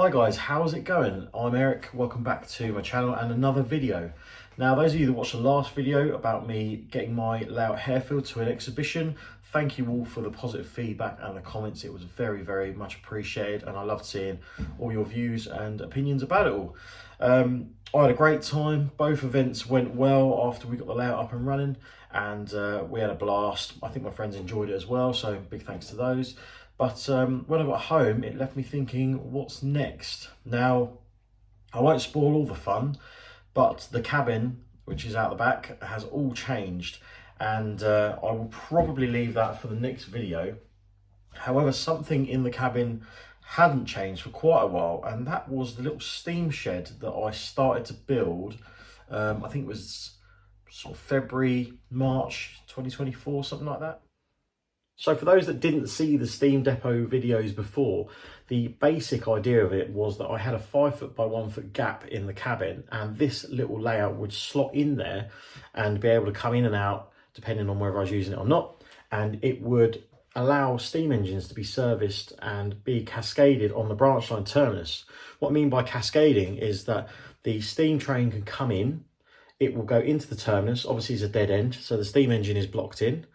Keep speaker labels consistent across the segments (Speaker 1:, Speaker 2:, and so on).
Speaker 1: Hi guys, how's it going? I'm Eric, welcome back to my channel and another video. Now those of you that watched the last video about me getting my layout hairfield to an exhibition, thank you all for the positive feedback and the comments. It was very much appreciated and I loved seeing all your views and opinions about it all. I had a great time, both events went well after we got the layout up and running and we had a blast. I think my friends enjoyed it as well, so big thanks to those. But when I got home, it left me thinking, what's next? Now, I won't spoil all the fun, but the cabin, which is out the back, has all changed. And I will probably leave that for the next video. However, something in the cabin hadn't changed for quite a while, and that was the little steam shed that I started to build. I think it was sort of February, March 2024, something like that. So for those that didn't see the Steam Depot videos before, the basic idea of it was that I had a 5 foot by 1 foot gap in the cabin, and this little layout would slot in there and be able to come in and out depending on whether I was using it or not. And it would allow steam engines to be serviced and be cascaded on the branch line terminus. What I mean by cascading is that the steam train can come in, it will go into the terminus, obviously it's a dead end, so the steam engine is blocked in.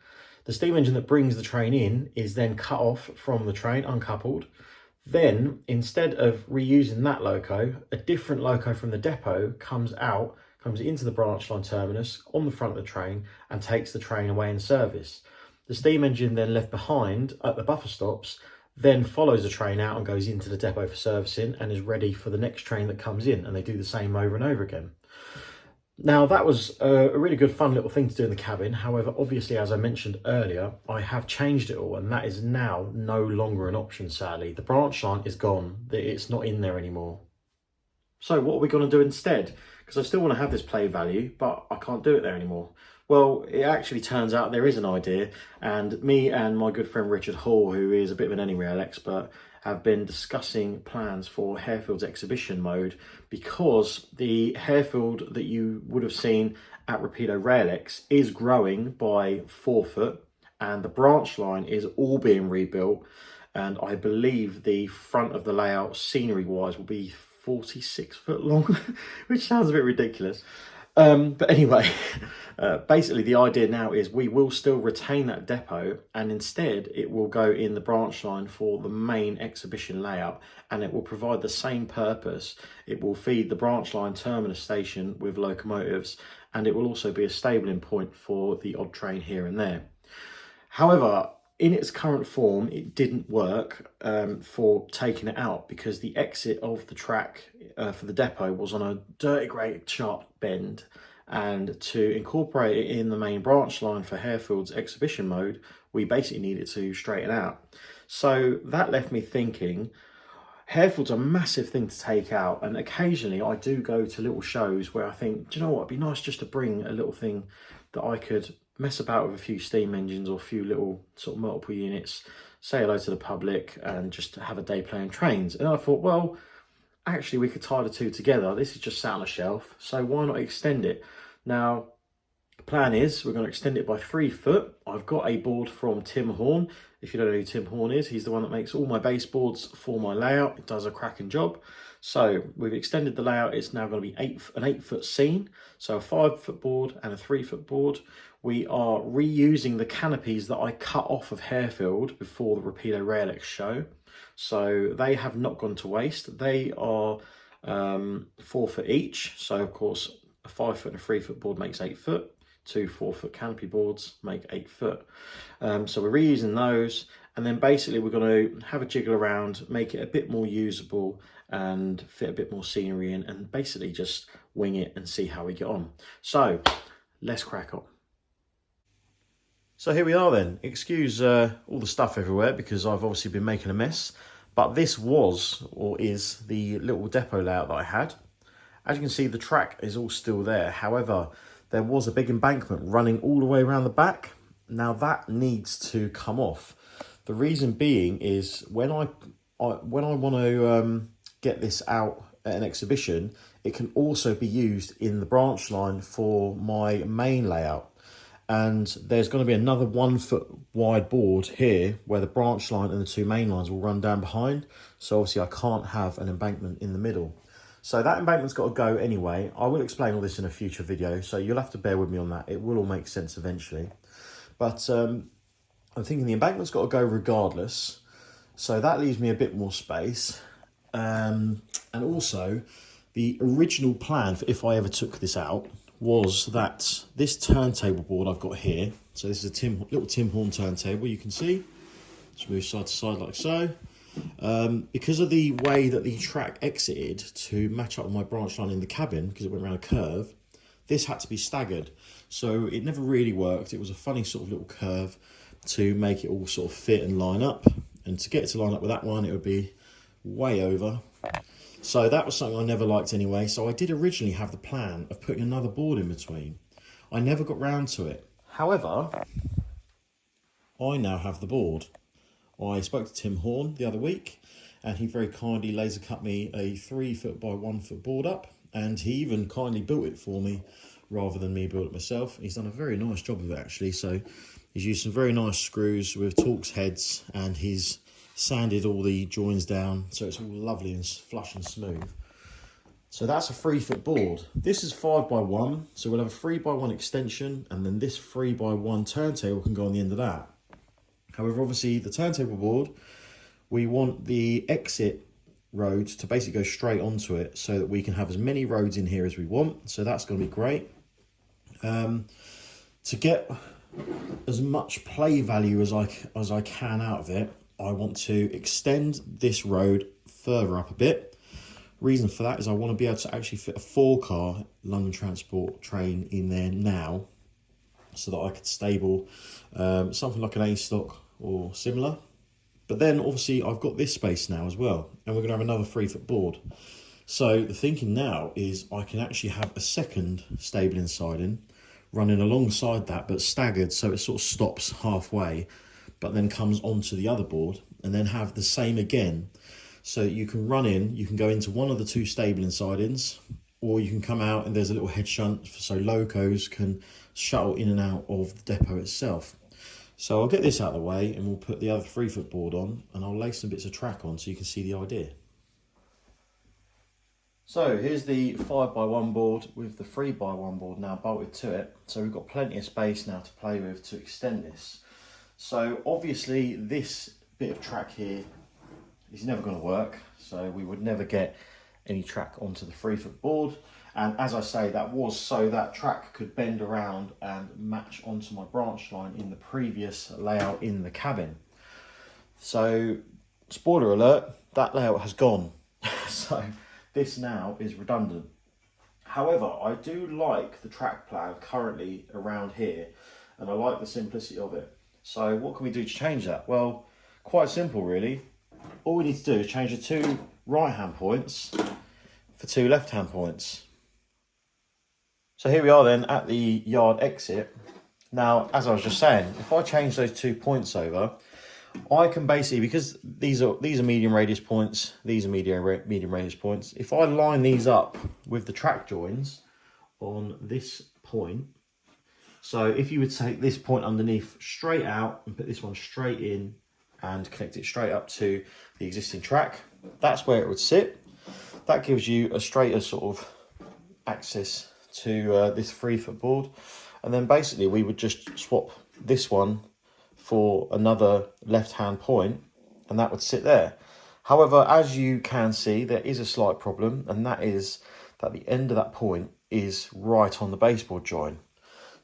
Speaker 1: The steam engine that brings the train in is then cut off from the train, uncoupled. Then, instead of reusing that loco, a different loco from the depot comes into the branch line terminus on the front of the train and takes the train away in service. The steam engine then left behind at the buffer stops then follows the train out and goes into the depot for servicing and is ready for the next train that comes in, and they do the same over and over again. Now that was a really good fun little thing to do in the cabin. However, obviously, as I mentioned earlier, I have changed it all and that is now no longer an option, sadly. The branch line is gone, it's not in there anymore. So what are we going to do instead? Because I still want to have this play value, but I can't do it there anymore. Well, it actually turns out there is an idea, and me and my good friend Richard Hall, who is a bit of an AnyRail expert, have been discussing plans for Hairfield's exhibition mode, because the Hairfield that you would have seen at Rapido Rail-X is growing by 4 foot and the branch line is all being rebuilt, and I believe the front of the layout scenery wise will be 46 foot long, which sounds a bit ridiculous. But anyway, basically the idea now is we will still retain that depot, and instead it will go in the branch line for the main exhibition layout, and it will provide the same purpose. It will feed the branch line terminus station with locomotives, and it will also be a stabling point for the odd train here and there. However, in its current form, it didn't work for taking it out, because the exit of the track for the depot was on a dirty grey sharp bend, and to incorporate it in the main branch line for Hairfield's exhibition mode, we basically needed to straighten out. So that left me thinking, Hairfield's a massive thing to take out, and occasionally I do go to little shows where I think, do you know what, it'd be nice just to bring a little thing that I could mess about with a few steam engines or a few little sort of multiple units, say hello to the public and just have a day playing trains. And I thought, well, actually we could tie the two together. This is just sat on a shelf, so why not extend it? Now, the plan is we're going to extend it by 3 foot. I've got a board from Tim Horn. If you don't know who Tim Horn is, he's the one that makes all my baseboards for my layout. It does a cracking job. So we've extended the layout. It's now going to be an 8 foot scene. So a 5 foot board and a 3 foot board. We are reusing the canopies that I cut off of Hairfield before the Rapido Rail-X show. So they have not gone to waste. They are 4 foot each. So of course, a 5 foot and a 3 foot board makes 8 foot. 2 4 foot canopy boards make 8 foot. So we're reusing those. And then basically we're going to have a jiggle around, make it a bit more usable and fit a bit more scenery in, and basically just wing it and see how we get on. So let's crack on. So here we are then. Excuse all the stuff everywhere because I've obviously been making a mess, but this was, or is, the little depot layout that I had. As you can see, the track is all still there. However, there was a big embankment running all the way around the back. Now that needs to come off. The reason being is when I want to get this out at an exhibition, it can also be used in the branch line for my main layout. And there's going to be another 1 foot wide board here where the branch line and the 2 main lines will run down behind. So obviously I can't have an embankment in the middle. So that embankment's got to go anyway. I will explain all this in a future video, so you'll have to bear with me on that. It will all make sense eventually. But I'm thinking the embankment's got to go regardless. So that leaves me a bit more space. And also the original plan for if I ever took this out was that this turntable board I've got here, so this is a little Tim Horn turntable, you can see, just move side to side like so. Because of the way that the track exited to match up with my branch line in the cabin, because it went around a curve, this had to be staggered. So it never really worked. It was a funny sort of little curve to make it all sort of fit and line up. And to get it to line up with that one, it would be way over. So that was something I never liked anyway. So I did originally have the plan of putting another board in between. I never got round to it. However, I now have the board. I spoke to Tim Horn the other week and he very kindly laser cut me a 3 foot by 1 foot board up, and he even kindly built it for me rather than me build it myself. He's done a very nice job of it actually. So he's used some very nice screws with Torx heads and he's sanded all the joins down so it's all lovely and flush and smooth. So that's a 3 foot board. This is 5 by 1, so we'll have a 3 by 1 extension, and then this 3 by 1 turntable can go on the end of that. However, obviously the turntable board, we want the exit road to basically go straight onto it so that we can have as many roads in here as we want. So that's going to be great. To get as much play value as I can out of it, I want to extend this road further up a bit. Reason for that is I want to be able to actually fit a 4-car London Transport train in there now, so that I could stable something like an A-stock or similar. But then obviously I've got this space now as well, and we're going to have another 3 foot board. So the thinking now is I can actually have a second stabling siding running alongside that, but staggered, so it sort of stops halfway but then comes onto the other board, and then have the same again. So you can run in, you can go into one of the 2 stabling sidings, or you can come out and there's a little head shunt so locos can shuttle in and out of the depot itself. So I'll get this out of the way and we'll put the other 3 foot board on, and I'll lay some bits of track on so you can see the idea. So here's the 5 by 1 board with the 3 by 1 board now bolted to it. So we've got plenty of space now to play with to extend this. So obviously this bit of track here is never going to work. So we would never get any track onto the 3 foot board. And as I say, that was so that track could bend around and match onto my branch line in the previous layout in the cabin. So spoiler alert, that layout has gone. So this now is redundant. However, I do like the track plan currently around here, and I like the simplicity of it. So what can we do to change that? Well, quite simple really. All we need to do is change the 2 right hand points for 2 left hand points. So here we are then at the yard exit. Now, as I was just saying, if I change those 2 points over, I can basically, because these are medium radius points, these are medium radius points. If I line these up with the track joins on this point, so if you would take this point underneath straight out and put this one straight in and connect it straight up to the existing track, that's where it would sit. That gives you a straighter sort of access to this 3 foot board. And then basically we would just swap this one for another left hand point, and that would sit there. However, as you can see, there is a slight problem, and that is that the end of that point is right on the baseboard join.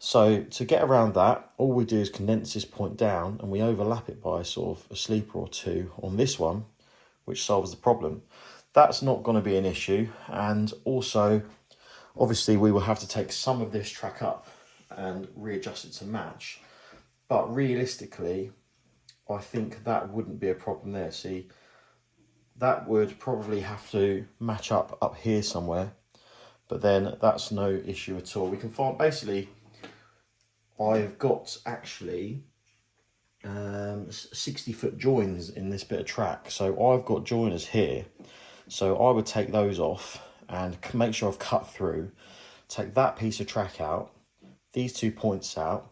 Speaker 1: So to get around that, all we do is condense this point down and we overlap it by sort of a sleeper or 2 on this one, which solves the problem. That's not going to be an issue. And also, obviously, we will have to take some of this track up and readjust it to match. But realistically, I think that wouldn't be a problem there. See, that would probably have to match up here somewhere, but then that's no issue at all. We can find, basically, I've got actually 60 foot joins in this bit of track. So I've got joiners here. So I would take those off and make sure I've cut through, take that piece of track out, these 2 points out,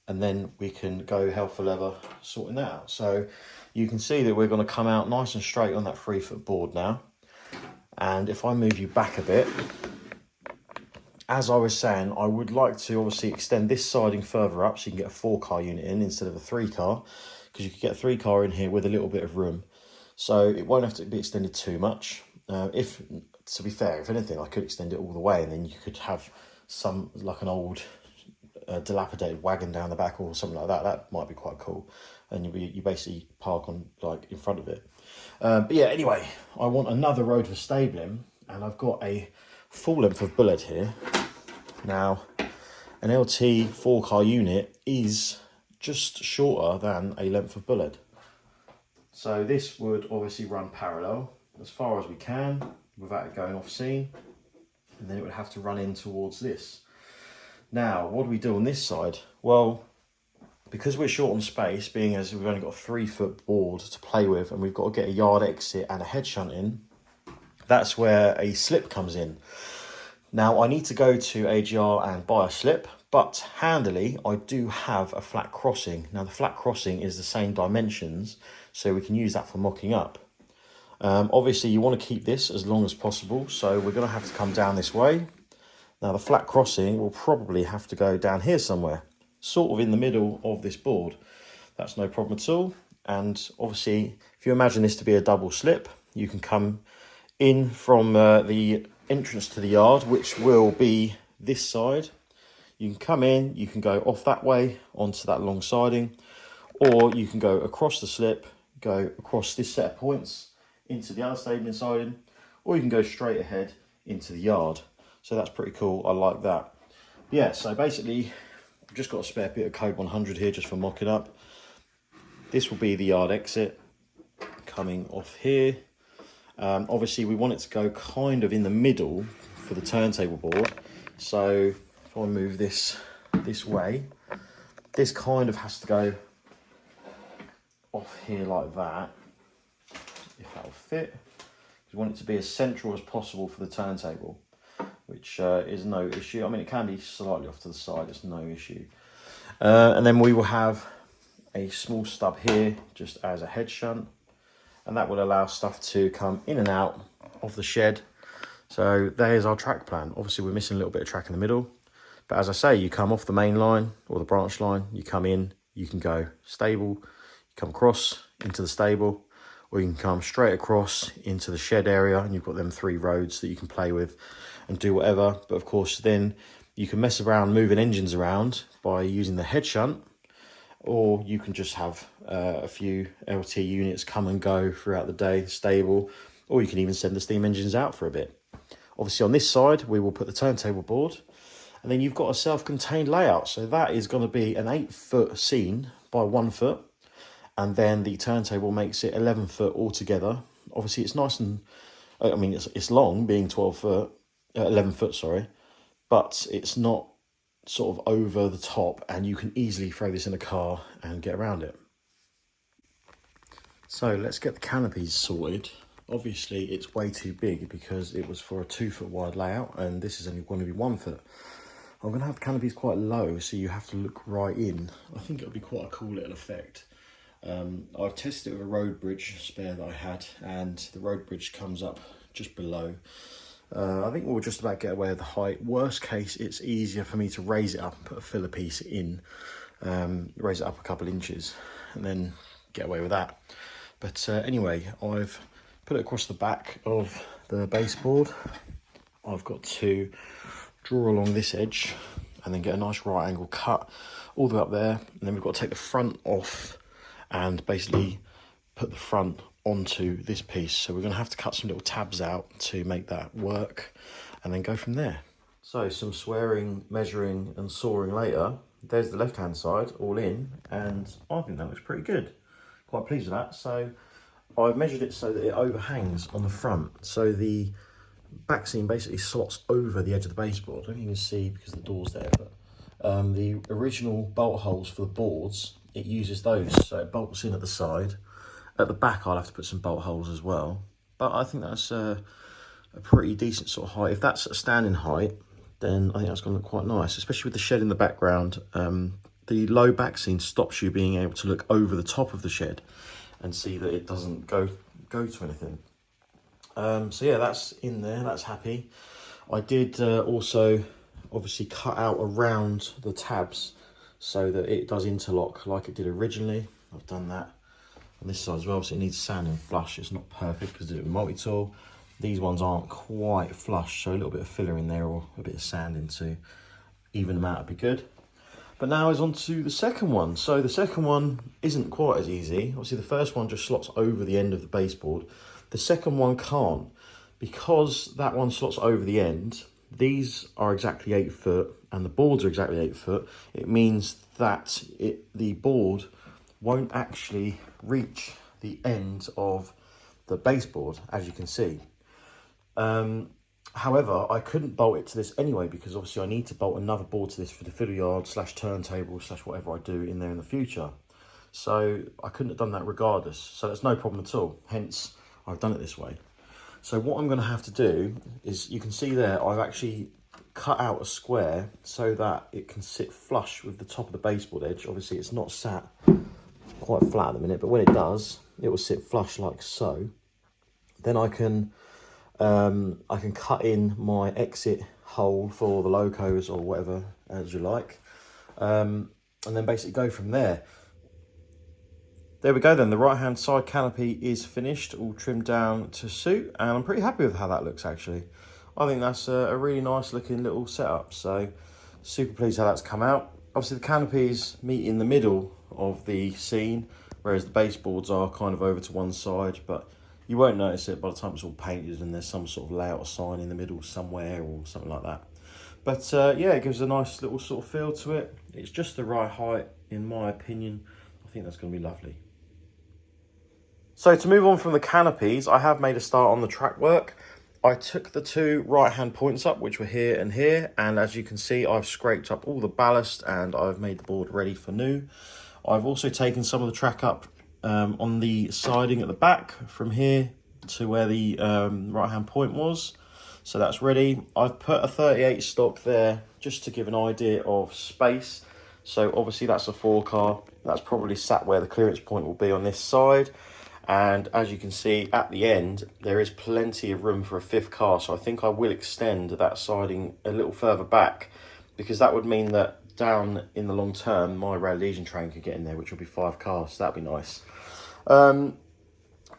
Speaker 1: and then we can go hell for leather sorting that out. So you can see that we're going to come out nice and straight on that 3-foot board now. And if I move you back a bit, as I was saying, I would like to obviously extend this siding further up so you can get a 4-car unit in instead of a 3-car, because you could get a 3-car in here with a little bit of room. So it won't have to be extended too much. If, to be fair, if anything, I could extend it all the way, and then you could have some, like an old dilapidated wagon down the back or something like that. That might be quite cool. And you basically park on, like, in front of it. But yeah, anyway, I want another road for stabling, and I've got a full length of bullet here. Now, an LT 4-car unit is just shorter than a length of bullet. So this would obviously run parallel as far as we can without it going off scene, and then it would have to run in towards this. Now, what do we do on this side? Well, because we're short on space, being as we've only got a 3-foot board to play with, and we've got to get a yard exit and a head shunt in, that's where a slip comes in. Now, I need to go to AGR and buy a slip, but handily, I do have a flat crossing. Now, the flat crossing is the same dimensions, so we can use that for mocking up. Obviously, you want to keep this as long as possible, so we're going to have to come down this way. Now, the flat crossing will probably have to go down here somewhere, sort of in the middle of this board. That's no problem at all. And obviously, if you imagine this to be a double slip, you can come in from the entrance to the yard, which will be this side. You can come in, you can go off that way onto that long siding, or you can go across the slip, go across this set of points into the other stabling siding, or you can go straight ahead into the yard. So that's pretty cool. I like that. Yeah, so basically, I've just got a spare bit of code 100 here just for mocking up. This will be the yard exit coming off here. Obviously, we want it to go kind of in the middle for the turntable board. So if I move this way, this kind of has to go off here like that, if that'll fit. We want it to be as central as possible for the turntable, which is no issue. I mean, it can be slightly off to the side, it's no issue. And then we will have a small stub here just as a head shunt, and that will allow stuff to come in and out of the shed. So there's our track plan. Obviously, we're missing a little bit of track in the middle, but as I say, you come off the main line or the branch line, you come in, you can go stable, you come across into the stable, or you can come straight across into the shed area, and you've got them 3 roads that you can play with and do whatever. But of course, then you can mess around moving engines around by using the head shunt, or you can just have a few LT units come and go throughout the day, stable, or you can even send the steam engines out for a bit. Obviously, on this side, we will put the turntable board, and then you've got a self-contained layout. So that is going to be an 8-foot scene by 1 foot, and then the turntable makes it 11 foot altogether. Obviously, it's nice and, I mean, it's long, being 11 foot, sorry, but it's not sort of over the top, and you can easily throw this in a car and get around it. So let's get the canopies sorted. Obviously, it's way too big because it was for a 2-foot wide layout, and this is only going to be 1 foot. I'm going to have the canopies quite low, so you have to look right in. I think it'll be quite a cool little effect. I've tested it with a road bridge spare that I had, and the road bridge comes up just below. I think we'll just about get away with the height. Worst case, it's easier for me to raise it up and put a filler piece in, raise it up a couple inches, and then get away with that. But anyway, I've put it across the back of the baseboard. I've got to draw along this edge and then get a nice right angle cut all the way up there, and then we've got to take the front off and basically put the front onto this piece. So we're going to have to cut some little tabs out to make that work, and then go from there. So some swearing, measuring and sawing later, there's the left hand side all in, and I think that looks pretty good. Quite pleased with that. So I've measured it so that it overhangs on the front, so the back seam basically slots over the edge of the baseboard. I don't even see because the door's there, but the original bolt holes for the boards, it uses those, so it bolts in at the side. At the back, I'll have to put some bolt holes as well, but I think that's a pretty decent sort of height. If that's a standing height, then I think that's going to look quite nice, especially with the shed in the background. the low back scene stops you being able to look over the top of the shed and see that it doesn't go to anything. So yeah, that's in there, that's happy. I did also obviously cut out around the tabs so that it does interlock like it did originally. I've done that on this side as well, so it needs sand and flush. It's not perfect because I did it with multi-tool. These ones aren't quite flush, so a little bit of filler in there or a bit of sand in to even them out would be good. But now is on to the second one. So the second one isn't quite as easy. Obviously the first one just slots over the end of the baseboard. The second one can't, because that one slots over the end. These are exactly 8 foot and the boards are exactly 8 foot. It means that the board won't actually reach the end of the baseboard, as you can see. However, I couldn't bolt it to this anyway, because obviously I need to bolt another board to this for the fiddle yard / turntable / whatever I do in there in the future. So I couldn't have done that regardless. So that's no problem at all. Hence, I've done it this way. So what I'm going to have to do is, you can see there, I've actually cut out a square so that it can sit flush with the top of the baseboard edge. Obviously it's not sat quite flat at the minute, but when it does, it will sit flush like so. Then I can cut in my exit hole for the locos or whatever as you like, and then basically go from there. There we go then, the right hand side canopy is finished, all trimmed down to suit, and I'm pretty happy with how that looks actually. I think that's a really nice looking little setup, so super pleased how that's come out. Obviously the canopies meet in the middle of the scene, whereas the baseboards are kind of over to one side, but you won't notice it by the time it's all painted and there's some sort of layout or sign in the middle somewhere or something like that. But yeah, it gives a nice little sort of feel to it. It's just the right height, in my opinion. I think that's going to be lovely. So to move on from the canopies, I have made a start on the track work. I took the 2 right-hand points up, which were here and here, and as you can see, I've scraped up all the ballast and I've made the board ready for new. I've also taken some of the track up on the siding at the back from here to where the right-hand point was. So that's ready. I've put a 38 stock there just to give an idea of space. So obviously that's a 4-car. That's probably sat where the clearance point will be on this side. And as you can see at the end, there is plenty of room for a 5th car. So I think I will extend that siding a little further back, because that would mean that down in the long term, my Rail Legion train could get in there, which will be 5 cars. So that'd be nice.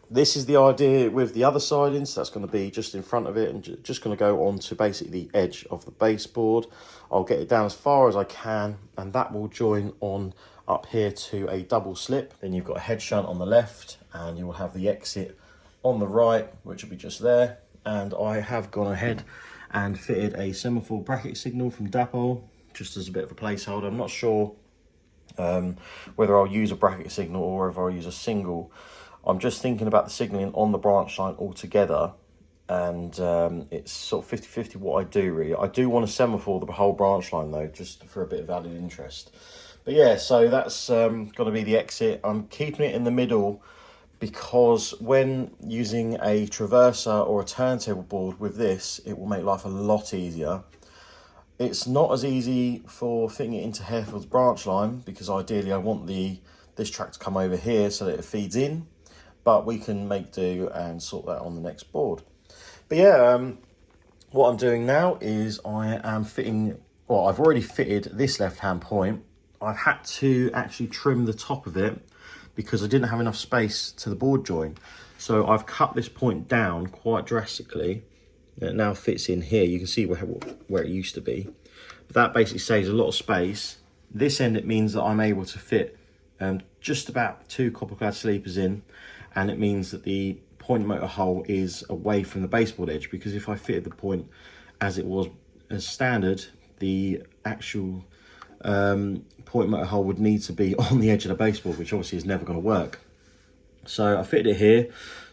Speaker 1: This is the idea with the other siding, so that's going to be just in front of it and just going to go on to basically the edge of the baseboard. I'll get it down as far as I can, and that will join on up here to a double slip. Then you've got a head shunt on the left, and you will have the exit on the right, which will be just there. And I have gone ahead and fitted a semaphore bracket signal from Dapple, just as a bit of a placeholder. I'm not sure whether I'll use a bracket signal or if I'll use a single. I'm just thinking about the signalling on the branch line altogether, and it's sort of 50-50 what I do really. I do want to semaphore the whole branch line though, just for a bit of added interest. But yeah, so that's going to be the exit. I'm keeping it in the middle because when using a traverser or a turntable board with this, it will make life a lot easier. It's not as easy for fitting it into Harefield's branch line, because ideally I want this track to come over here so that it feeds in. But we can make do and sort that on the next board. But yeah, what I'm doing now is I am fitting, well, I've already fitted this left-hand point. I've had to actually trim the top of it because I didn't have enough space to the board joint. So I've cut this point down quite drastically. It now fits in here. You can see where it used to be. But that basically saves a lot of space. This end, it means that I'm able to fit just about 2 copper-clad sleepers in. And it means that the point motor hole is away from the baseboard edge, because if I fitted the point as it was as standard, the actual point motor hole would need to be on the edge of the baseboard, which obviously is never going to work. So I fitted it here.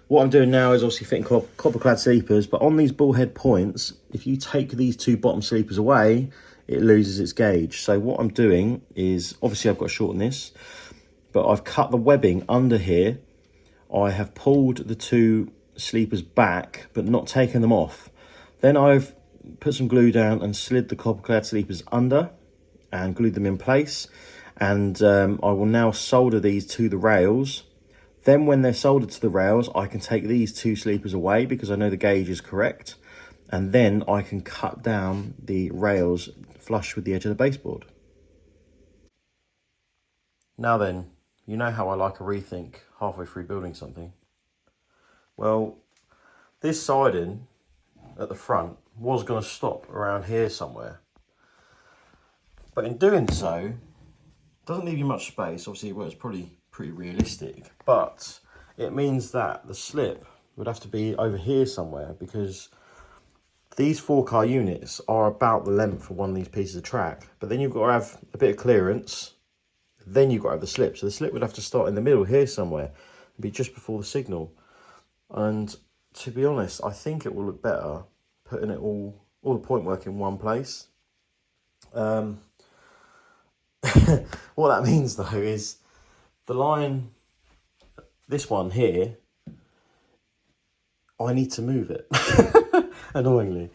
Speaker 1: What I'm doing now is obviously fitting copper-clad sleepers, but on these bullhead points, if you take these 2 bottom sleepers away, it loses its gauge. So what I'm doing is, obviously I've got to shorten this, but I've cut the webbing under here. I have pulled the 2 sleepers back, but not taken them off. Then I've put some glue down and slid the copper-clad sleepers under and glued them in place. And I will now solder these to the rails. Then when they're soldered to the rails, I can take these 2 sleepers away because I know the gauge is correct. And then I can cut down the rails flush with the edge of the baseboard. Now then, you know how I like a rethink halfway through building something. Well, this siding at the front was going to stop around here somewhere. But in doing so, it doesn't leave you much space. Obviously, well, it's probably pretty realistic, but it means that the slip would have to be over here somewhere, because these 4-car units are about the length of one of these pieces of track, but then you've got to have a bit of clearance, then you've got to have the slip. So the slip would have to start in the middle here somewhere, and be just before the signal. And to be honest, I think it will look better putting it all the point work in one place. What that means though is the line, this one here, I need to move it annoyingly,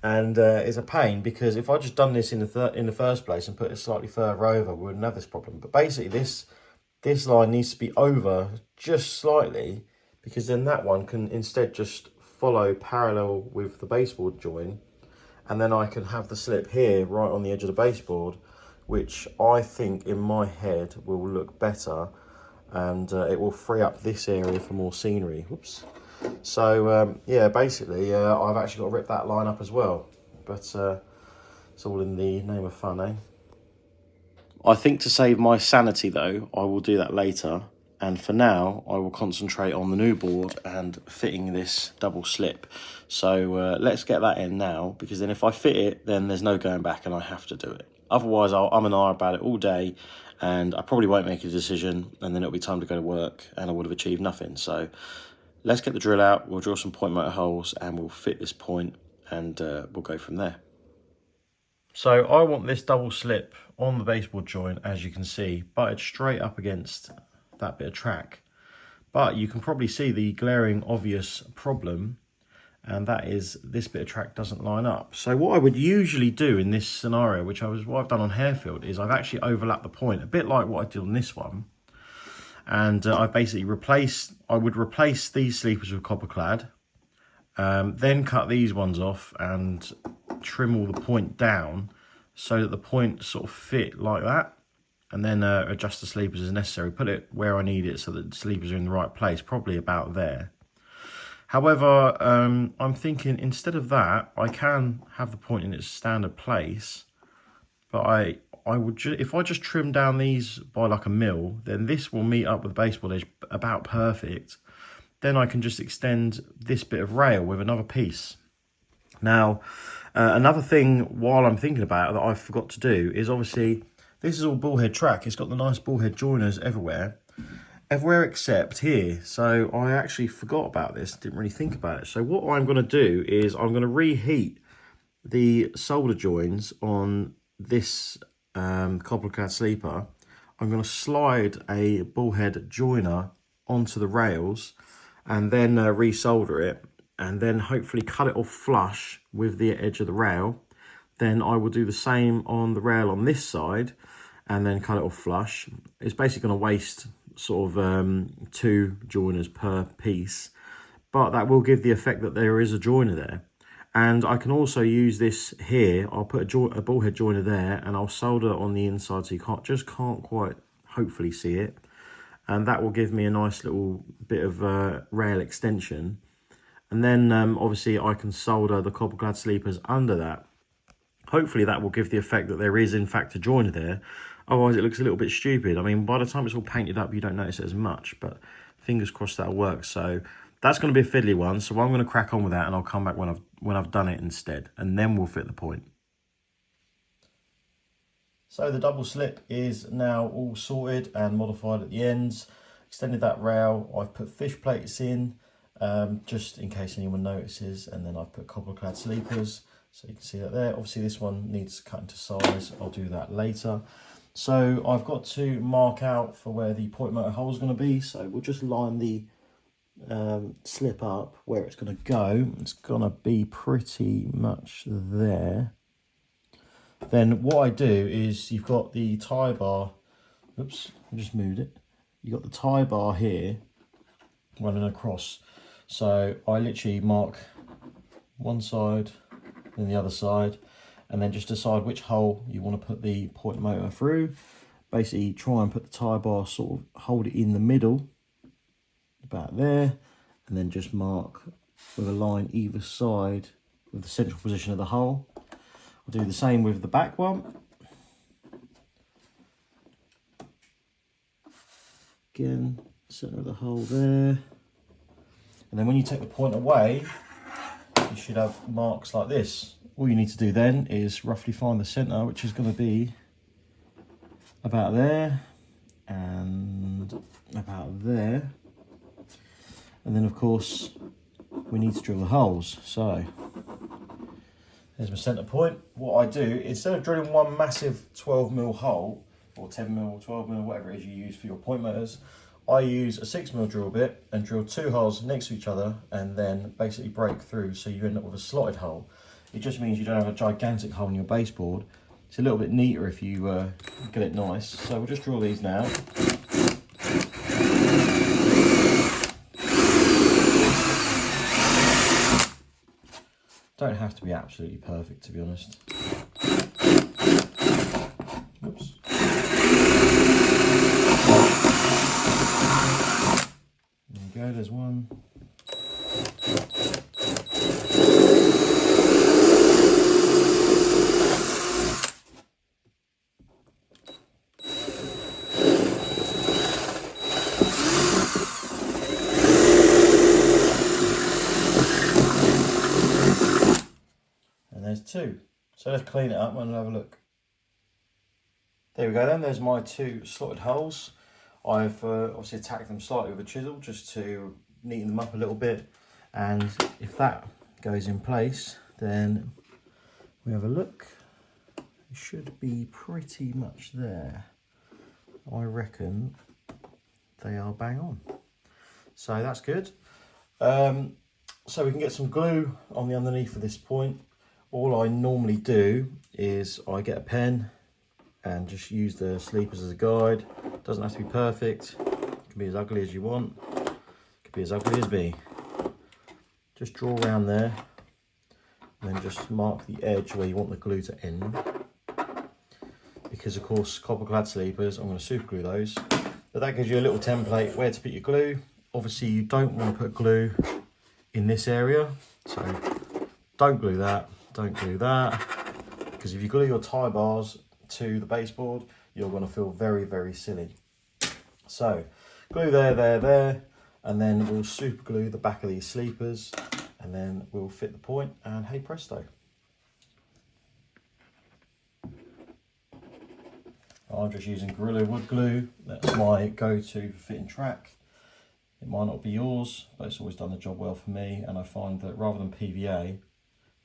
Speaker 1: and it's a pain, because if I just done this in the first place and put it slightly further over, we wouldn't have this problem. But basically this line needs to be over just slightly, because then that one can instead just follow parallel with the baseboard join, and then I can have the slip here right on the edge of the baseboard, which I think in my head will look better, and it will free up this area for more scenery. Whoops. So yeah, basically I've actually got to rip that line up as well, but it's all in the name of fun, eh? I think to save my sanity though, I will do that later, and for now I will concentrate on the new board and fitting this double slip. So let's get that in now, because then if I fit it, then there's no going back and I have to do it. Otherwise I'll and ahh about it all day, and I probably won't make a decision, and then it'll be time to go to work and I would have achieved nothing. So let's get the drill out, we'll drill some point motor holes and we'll fit this point, and we'll go from there. So I want this double slip on the baseboard joint, as you can see, butted straight up against that bit of track. But you can probably see the glaring obvious problem, and that is this bit of track doesn't line up. So what I would usually do in this scenario, what I've done on Harefield, is I've actually overlapped the point, a bit like what I did on this one. And I've basically I would replace these sleepers with copper clad, then cut these ones off and trim all the point down so that the point sort of fit like that, and then adjust the sleepers as necessary, put it where I need it so that the sleepers are in the right place, probably about there. However, I'm thinking instead of that, I can have the point in its standard place, but I would if I just trim down these by like a mil, then this will meet up with the baseboard edge about perfect. Then I can just extend this bit of rail with another piece. Now, another thing while I'm thinking about it that I forgot to do is, obviously this is all bullhead track. It's got the nice bullhead joiners everywhere except here. So I actually forgot about this, didn't really think about it. So what I'm going to do is I'm going to reheat the solder joins on this copper clad sleeper. I'm going to slide a bullhead joiner onto the rails and then resolder it, and then hopefully cut it off flush with the edge of the rail. Then I will do the same on the rail on this side and then cut it off flush. It's basically going to waste sort of 2 joiners per piece, but that will give the effect that there is a joiner there. And I can also use this here. I'll put a bullhead joiner there, and I'll solder on the inside so you can't quite hopefully see it. And that will give me a nice little bit of rail extension. And then obviously I can solder the copper clad sleepers under that. Hopefully that will give the effect that there is in fact a joiner there. Otherwise it looks a little bit stupid. I mean, by the time it's all painted up, you don't notice it as much, but fingers crossed that'll work. So that's going to be a fiddly one. So I'm going to crack on with that, and I'll come back when I've done it instead, and then we'll fit the point. So the double slip is now all sorted and modified at the ends. Extended that rail. I've put fish plates in, just in case anyone notices, and then I've put copper clad sleepers. So you can see that there. Obviously this one needs cut into size. I'll do that later. So I've got to mark out for where the point motor hole is going to be. So we'll just line the slip up where it's going to go. It's going to be pretty much there. Then what I do is, you've got the tie bar oops, I just moved it. You got the tie bar here running across. So I literally mark one side, then the other side, and then just decide which hole you want to put the point motor through. Basically try and put the tie bar, sort of hold it in the middle, about there, and then just mark with a line either side with the central position of the hole. I'll do the same with the back one. Again, center of the hole there. And then when you take the point away, you should have marks like this. All you need to do then is roughly find the center, which is going to be about there and about there. And then of course we need to drill the holes. So there's my center point. What I do, instead of drilling one massive 12mm hole, or 10mm, 12mm, whatever it is you use for your point motors, I use a 6mm drill bit and drill 2 holes next to each other and then basically break through, so you end up with a slotted hole. It just means you don't have a gigantic hole in your baseboard. It's a little bit neater if you get it nice. So we'll just drill these now. Don't have to be absolutely perfect, to be honest. Oops. There you go, there's one. There's 2. So let's clean it up and have a look. There we go then, there's my 2 slotted holes. I've obviously attacked them slightly with a chisel just to neaten them up a little bit. And if that goes in place, then we have a look. It should be pretty much there. I reckon they are bang on. So that's good. So we can get some glue on the underneath of this point. All I normally do is I get a pen and just use the sleepers as a guide. Doesn't have to be perfect. It can be as ugly as you want. It can be as ugly as me. Just draw around there and then just mark the edge where you want the glue to end. Because of course copper clad sleepers, I'm going to super glue those. But that gives you a little template where to put your glue. Obviously you don't want to put glue in this area. So don't glue that. Don't glue that, because if you glue your tie bars to the baseboard, you're going to feel very, very silly. So glue there, there, there, and then we'll super glue the back of these sleepers, and then we'll fit the point, and hey presto. I'm just using Gorilla wood glue. That's my go-to for fitting track. It might not be yours, but it's always done the job well for me, and I find that rather than PVA,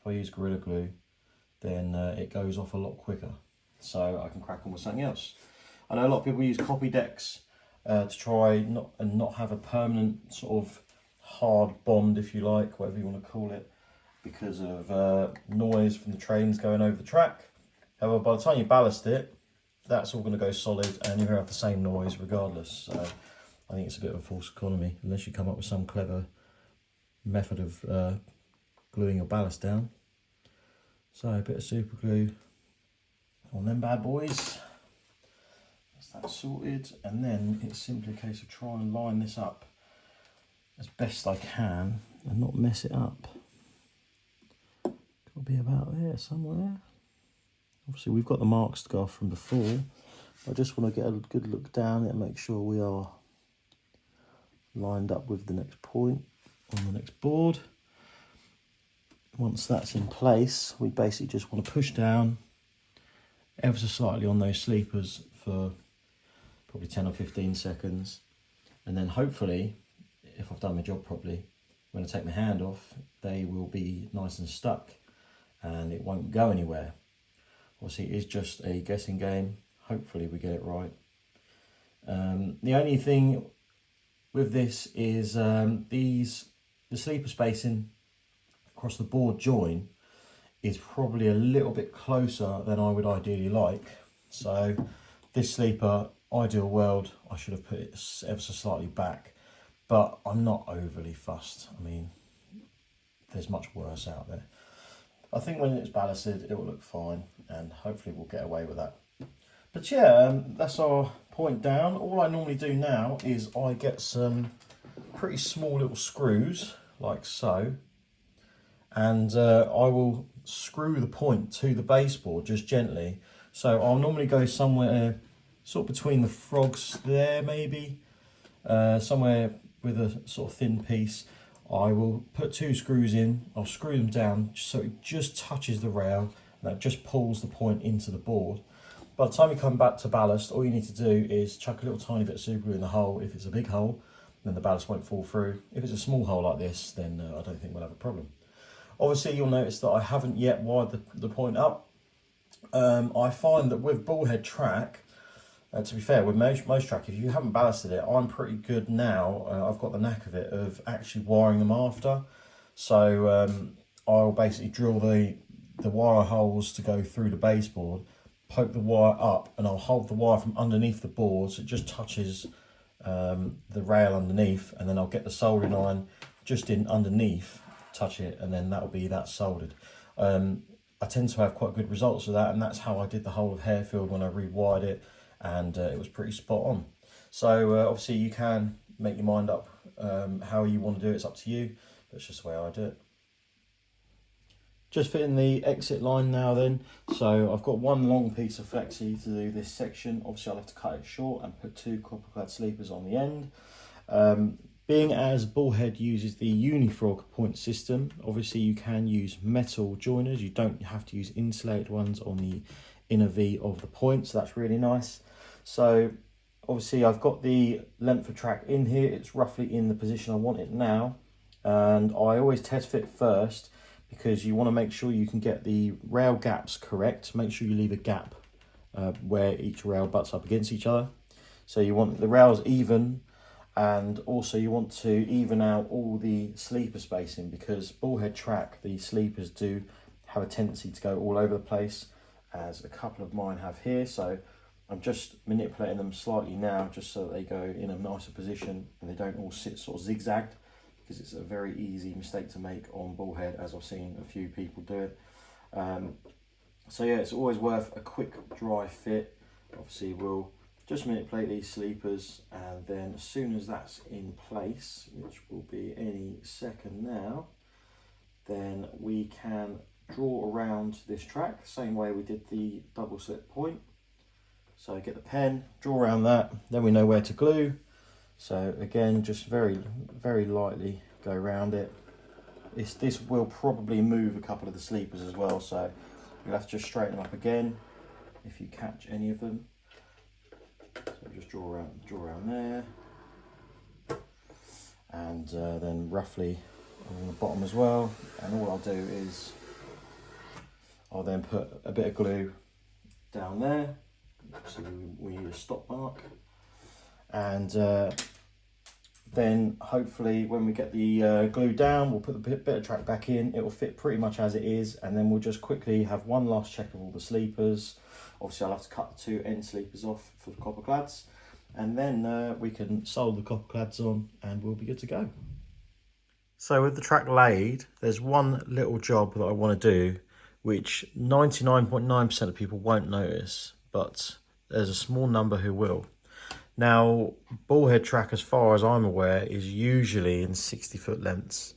Speaker 1: if I use Gorilla Glue, then it goes off a lot quicker. So I can crack on with something else. I know a lot of people use copy decks to try not have a permanent sort of hard bond, if you like, whatever you want to call it, because of noise from the trains going over the track. However, by the time you ballast it, that's all going to go solid and you're going to have the same noise regardless. So I think it's a bit of a false economy, unless you come up with some clever method of gluing your ballast down. So a bit of super glue on them bad boys. That's that sorted, and then it's simply a case of trying and line this up as best I can and not mess it up. It'll be about there somewhere. Obviously we've got the marks to go off from before. I just want to get a good look down and make sure we are lined up with the next point on the next board. Once that's in place, we basically just want to push down ever so slightly on those sleepers for probably 10 or 15 seconds. And then hopefully, if I've done my job properly, when I take my hand off, they will be nice and stuck and it won't go anywhere. Obviously, it is just a guessing game. Hopefully we get it right. The only thing with this is the sleeper spacing across the board join is probably a little bit closer than I would ideally like. So this sleeper ideal world, I should have put it ever so slightly back, but I'm not overly fussed. I mean, there's much worse out there. I think when it's ballasted, it will look fine, and hopefully we'll get away with that. But yeah, that's our point down. All I normally do now is I get some pretty small little screws, like so, and I will screw the point to the baseboard just gently. So I'll normally go somewhere sort of between the frogs there, maybe, somewhere with a sort of thin piece. I will put 2 screws in, I'll screw them down so it just touches the rail, and that just pulls the point into the board. By the time you come back to ballast, all you need to do is chuck a little tiny bit of super glue in the hole. If it's a big hole, then the ballast won't fall through. If it's a small hole like this, then I don't think we'll have a problem. Obviously, you'll notice that I haven't yet wired the point up. I find that with bullhead track, to be fair, with most track, if you haven't ballasted it, I'm pretty good now. I've got the knack of it, of actually wiring them after. So I'll basically drill the wire holes to go through the baseboard, poke the wire up, and I'll hold the wire from underneath the board so it just touches the rail underneath, and then I'll get the soldering iron just in underneath, touch it, and then that'll be that soldered. I tend to have quite good results with that, and that's how I did the whole of Harefield when I rewired it, and it was pretty spot on. So obviously you can make your mind up how you want to do it, it's up to you, but it's just the way I do it. Just fitting the exit line now then. So I've got one long piece of flexi to do this section. Obviously I'll have to cut it short and put 2 copper clad sleepers on the end. Being as Bullhead uses the Unifrog point system, obviously you can use metal joiners. You don't have to use insulated ones on the inner V of the point, so that's really nice. So obviously I've got the length of track in here. It's roughly in the position I want it now, and I always test fit first because you want to make sure you can get the rail gaps correct. Make sure you leave a gap where each rail butts up against each other. So you want the rails even, and also you want to even out all the sleeper spacing, because bullhead track, the sleepers do have a tendency to go all over the place, as a couple of mine have here. So I'm just manipulating them slightly now just so that they go in a nicer position and they don't all sit sort of zigzagged, because it's a very easy mistake to make on bullhead, as I've seen a few people do it. So yeah, it's always worth a quick dry fit. Obviously we'll just manipulate these sleepers, and then as soon as that's in place, which will be any second now, then we can draw around this track, same way we did the double slip point. So get the pen, draw around that, then we know where to glue. So again, just very, very lightly go around it. This will probably move a couple of the sleepers as well, so you'll have to just straighten them up again if you catch any of them. So just draw around there, and then roughly on the bottom as well. And all I'll do is I'll then put a bit of glue down there. So we need a stop mark, and then hopefully when we get the glue down, we'll put the bit of track back in. It will fit pretty much as it is, and then we'll just quickly have one last check of all the sleepers. Obviously I'll have to cut the 2 end sleepers off for the copper clads, and then we can solder the copper clads on and we'll be good to go. So with the track laid, there's one little job that I want to do, which 99.9% of people won't notice, but there's a small number who will. Now, bullhead track, as far as I'm aware, is usually in 60-foot lengths,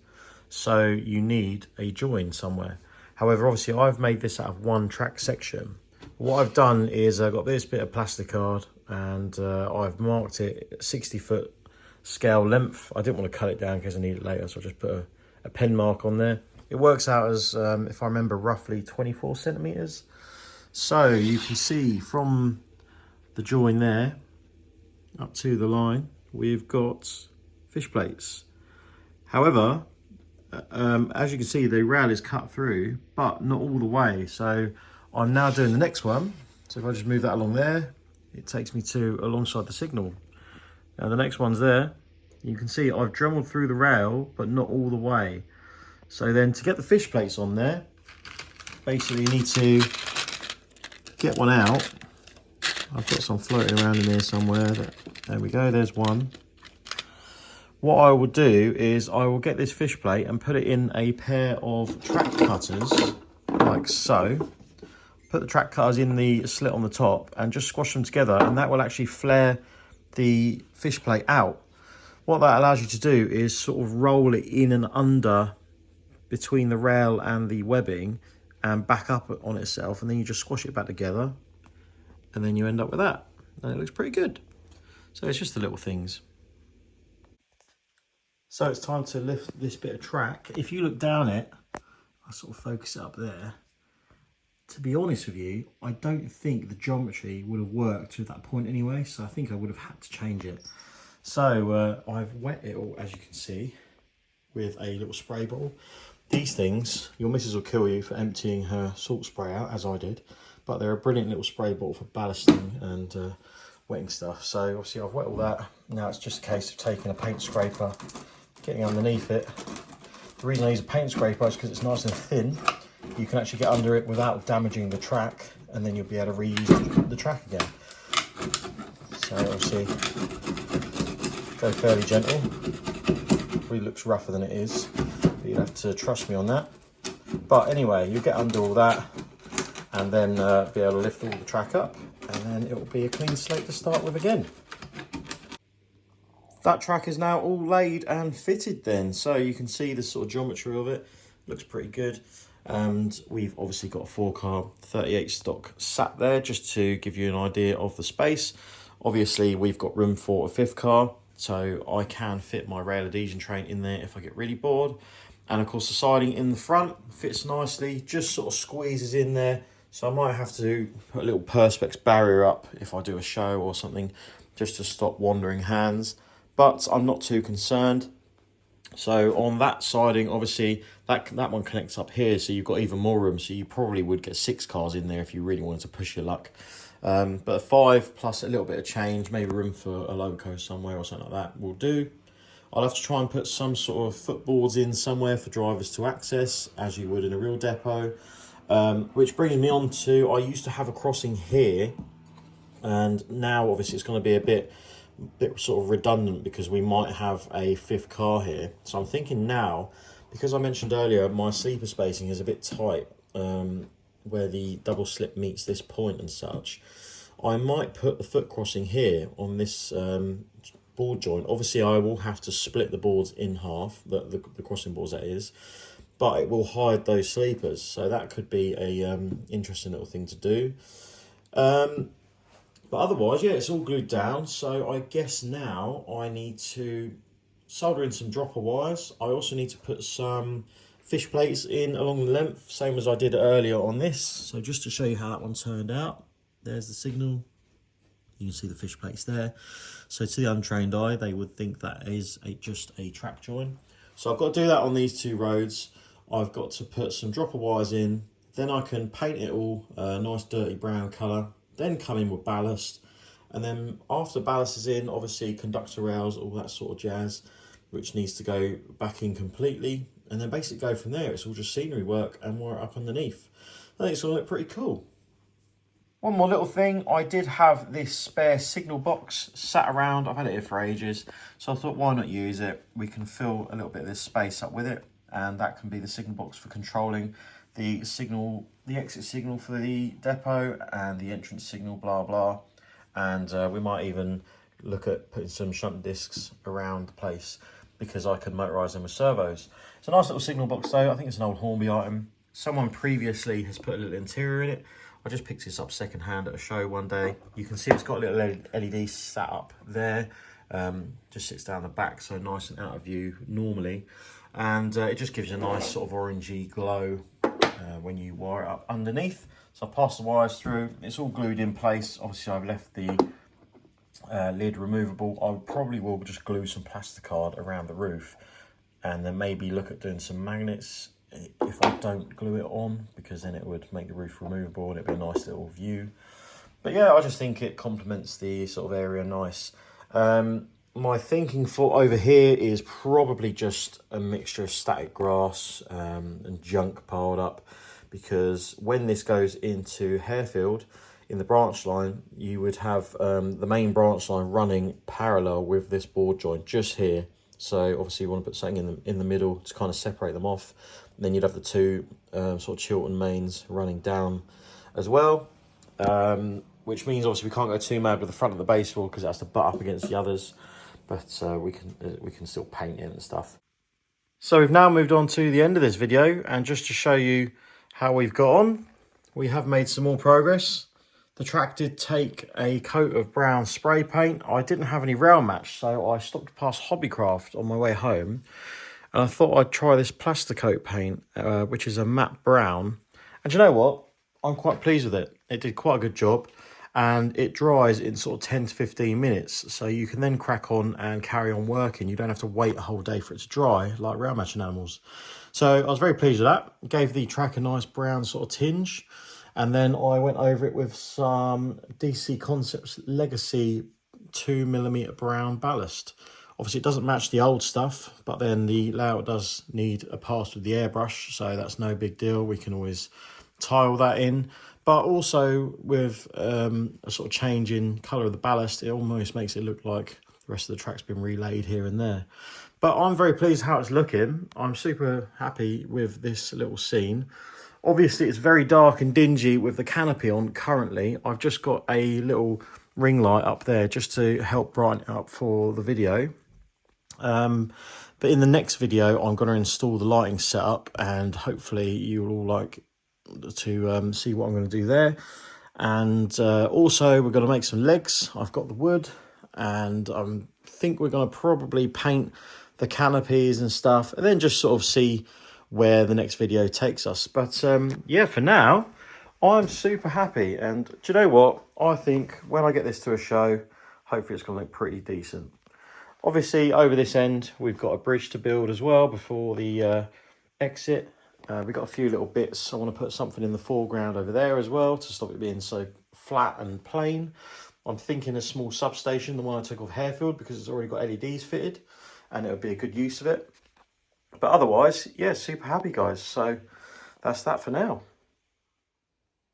Speaker 1: so you need a join somewhere. However, obviously I've made this out of one track section. What I've done is I've got this bit of plastic card, and I've marked it 60-foot scale length. I didn't want to cut it down in case I need it later, so I just put a pen mark on there. It works out as, if I remember, roughly 24 centimeters. So you can see from the join there up to the line, we've got fish plates. However, as you can see, the rail is cut through, but not all the way. So I'm now doing the next one. So if I just move that along there, it takes me to alongside the signal. Now the next one's there. You can see I've dremelled through the rail, but not all the way. So then to get the fish plates on there, basically you need to get one out. I've got some floating around in here somewhere. There we go, there's one. What I will do is I will get this fish plate and put it in a pair of track cutters, like so. Put the track cutters in the slit on the top and just squash them together, and that will actually flare the fish plate out. What that allows you to do is sort of roll it in and under between the rail and the webbing and back up on itself, and then you just squash it back together, and then you end up with that, and it looks pretty good. So it's just the little things. So it's time to lift this bit of track. If you look down it, I'll sort of focus it up there. To be honest with you, I don't think the geometry would have worked to that point anyway, so I think I would have had to change it. So I've wet it all, as you can see, with a little spray bottle. These things, your missus will kill you for emptying her salt spray out, as I did, but they're a brilliant little spray bottle for ballasting and wetting stuff. So obviously I've wet all that. Now it's just a case of taking a paint scraper, getting underneath it. The reason I use a paint scraper is because it's nice and thin. You can actually get under it without damaging the track, and then you'll be able to reuse the track again. So obviously, go fairly gentle. Probably looks rougher than it is, but you'll have to trust me on that. But anyway, you get under all that, and then be able to lift all the track up, and then it will be a clean slate to start with again. That track is now all laid and fitted then, so you can see the sort of geometry of it. Looks pretty good. And we've obviously got a 4-car 38 stock sat there just to give you an idea of the space. Obviously we've got room for a 5th car, so I can fit my rail adhesion train in there if I get really bored. And of course the siding in the front fits nicely, just sort of squeezes in there. So I might have to put a little perspex barrier up if I do a show or something, just to stop wandering hands. But I'm not too concerned. So on that siding, obviously that one connects up here, so you've got even more room. So you probably would get 6 cars in there if you really wanted to push your luck. But 5 plus a little bit of change, maybe room for a loco somewhere or something like that will do. I'll have to try and put some sort of footboards in somewhere for drivers to access, as you would in a real depot. Which brings me on to, I used to have a crossing here, and now obviously it's going to be a bit sort of redundant because we might have a 5th car here. So I'm thinking now, because I mentioned earlier my sleeper spacing is a bit tight, where the double slip meets this point and such, I might put the foot crossing here on this board joint. Obviously I will have to split the boards in half, the crossing boards that is, but it will hide those sleepers, so that could be a interesting little thing to do. But otherwise, yeah, it's all glued down. So I guess now I need to solder in some dropper wires. I also need to put some fish plates in along the length, same as I did earlier on this. So just to show you how that one turned out, there's the signal. You can see the fish plates there. So to the untrained eye, they would think that is just a track join. So I've got to do that on these 2 roads. I've got to put some dropper wires in. Then I can paint it all a nice dirty brown colour. Then come in with ballast, and then after ballast is in, obviously conductor rails, all that sort of jazz, which needs to go back in completely, and then basically go from there. It's all just scenery work and wire it up underneath. I think it's going to look pretty cool. One more little thing, I did have this spare signal box sat around. I've had it here for ages, so I thought why not use it? We can fill a little bit of this space up with it, and that can be the signal box for controlling the signal, the exit signal for the depot and the entrance signal, blah blah. And we might even look at putting some shunt discs around the place, because I can motorise them with servos. It's a nice little signal box though. I think it's an old Hornby item. Someone previously has put a little interior in it. I just picked this up second hand at a show one day. You can see it's got a little LED sat up there. Just sits down the back, so nice and out of view normally. And it just gives you a nice sort of orangey glow when you wire it up underneath. So I've passed the wires through. It's all glued in place. Obviously I've left the lid removable. I probably will just glue some plasticard around the roof, and then maybe look at doing some magnets if I don't glue it on, because then it would make the roof removable and it'd be a nice little view. But yeah, I just think it complements the sort of area nice. My thinking for over here is probably just a mixture of static grass and junk piled up, because when this goes into Harefield, in the branch line, you would have the main branch line running parallel with this board joint just here. So obviously you want to put something in the middle to kind of separate them off. And then you'd have the two sort of Chiltern mains running down as well. Which means obviously we can't go too mad with the front of the baseboard because it has to butt up against the others. But we can still paint it and stuff. So we've now moved on to the end of this video, and just to show you how we've got on, we have made some more progress. The track did take a coat of brown spray paint. I didn't have any rail match, so I stopped past Hobbycraft on my way home, and I thought I'd try this Plasticoat paint, which is a matte brown. And you know what? I'm quite pleased with it. It did quite a good job, and it dries in sort of 10 to 15 minutes. So you can then crack on and carry on working. You don't have to wait a whole day for it to dry like rail matching animals. So I was very pleased with that. Gave the track a nice brown sort of tinge. And then I went over it with some DC Concepts Legacy 2mm brown ballast. Obviously it doesn't match the old stuff, but then the layout does need a pass with the airbrush, so that's no big deal. We can always tile that in. But also with a sort of change in colour of the ballast, it almost makes it look like the rest of the track's been relayed here and there. But I'm very pleased how it's looking. I'm super happy with this little scene. Obviously, it's very dark and dingy with the canopy on currently. I've just got a little ring light up there just to help brighten it up for the video. But in the next video, I'm going to install the lighting setup, and hopefully you'll all like to see what I'm going to do there. And also, we're going to make some legs. I've got the wood, and I think we're going to probably paint the canopies and stuff, and then just sort of see where the next video takes us. But yeah, for now I'm super happy, and do you know what, I think when I get this to a show, hopefully it's going to look pretty decent. Obviously over this end we've got a bridge to build as well before the exit. We've got a few little bits. I want to put something in the foreground over there as well to stop it being so flat and plain. I'm thinking a small substation, the one I took off Harefield, because it's already got LEDs fitted and it would be a good use of it. But otherwise, yeah, super happy, guys. So that's that for now.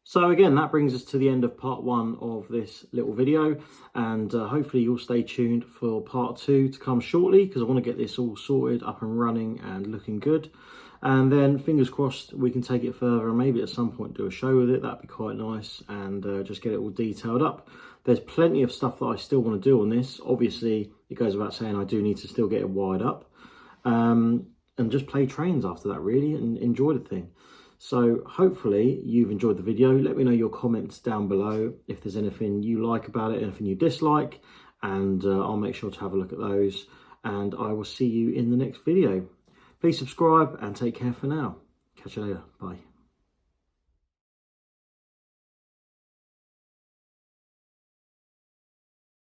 Speaker 1: So again, that brings us to the end of part 1 of this little video, and hopefully you'll stay tuned for part 2 to come shortly, because I want to get this all sorted, up and running and looking good. And then fingers crossed we can take it further and maybe at some point do a show with it. That'd be quite nice, and just get it all detailed up. There's plenty of stuff that I still want to do on this. Obviously, it goes without saying I do need to still get it wired up. And just play trains after that, really, and enjoy the thing. So hopefully you've enjoyed the video. Let me know your comments down below if there's anything you like about it, anything you dislike, and I'll make sure to have a look at those. And I will see you in the next video. Please subscribe and take care for now. Catch you later. Bye.